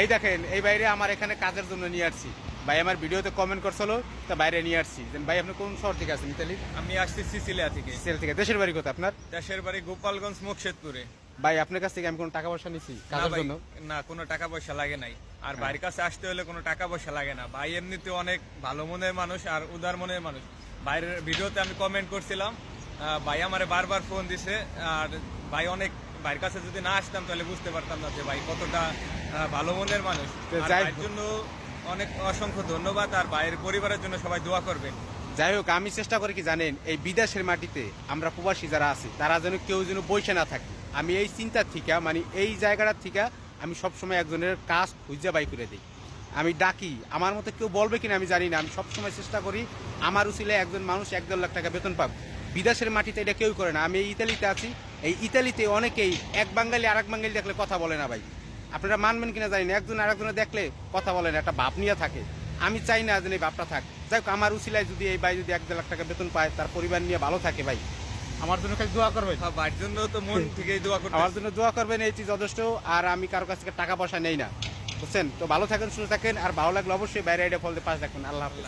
এই দেখেন এই বাইরে আমার এখানে কাজের জন্য নিয়ে আসছি ভাই, আমার ভিডিওতে কমেন্ট করছিল তা বাইরে নিয়ে আসছি। ভাই আপনি কোন শহর থেকে আছেন ইতালির? আমি আসছি সিসিলিয়া থেকে। সিলেট থেকে। দেশের বাড়ি কোথায় আপনার? দেশের বাড়ি গোপালগঞ্জ মুকশেদপুরে। ভাই আপনার কাছ থেকে আমি কোনো টাকা পয়সা নিছি না কাজের ভাই, জন্য? না কোনো টাকা পয়সা লাগে নাই। আর ভাইয়ের কাছে আসতে হলে কোনো টাকা পয়সা লাগে না। ভাই এমনিতে অনেক ভালো মনের মানুষ আর উদার মনের মানুষ। ভাইয়ের ভিডিওতে আমি কমেন্ট করছিলাম, ভাই আমারে বারবার ফোন দিছে। আর ভাই অনেক, ভাইয়ের কাছে যদি না আসতাম তাহলে বুঝতে পারতাম না যে ভাই কতটা ভালো মনের মানুষ। আর ভাইয়ের জন্য অনেক অসংখ্য ধন্যবাদ। আর ভাইয়ের পরিবারের জন্য সবাই দোয়া করবেন। যাই হোক, আমি চেষ্টা করি কি জানেন, এই বিদেশের মাটিতে আমরা প্রবাসী যারা আছি তারা যেন কেউ যেন বসে না থাকি। আমি এই চিন্তার থেকে, মানে এই জায়গাটার থেকে আমি সবসময় একজনের কাজ খুঁজে বাই করে দিই। আমি ডাকি, আমার মতো কেউ বলবে কিনা আমি জানি না, আমি সবসময় চেষ্টা করি আমার উচিলে একজন মানুষ 1-1.5 লাখ টাকা বেতন পাবে। বিদেশের মাটিতে এটা কেউ করে না। আমি এই ইতালিতে আছি, এই ইতালিতে অনেকেই এক বাঙালি আর এক বাঙালি দেখলে কথা বলে না ভাই। আপনারা মানবেন কিনা জানি না, একজন আরেকজনে দেখলে কথা বলে না, একটা ভাব নিয়ে থাকে। আমি চাই না যেন এই ভাবটা থাক। যাই হোক, আমার উচিলায় যদি এই ভাই যদি 1-1.5 লাখ টাকা বেতন পায়, তার পরিবার নিয়ে ভালো থাকে ভাই, আমার জন্য খালি দোয়া করবেন। ভাইয়ের জন্য তো মন থেকেই দোয়া করতে। আমার জন্য দোয়া করবেন, এইটি যথেষ্ট। আর আমি কারো কাছ থেকে টাকা পয়সা নেই না, বুঝছেন তো। ভালো থাকেন, সুস্থ থাকেন, আর ভালো লাগলে অবশ্যই বাইরে আইডিয়া ফল দিয়ে পাশে থাকবেন। আল্লাহ হাফেজ।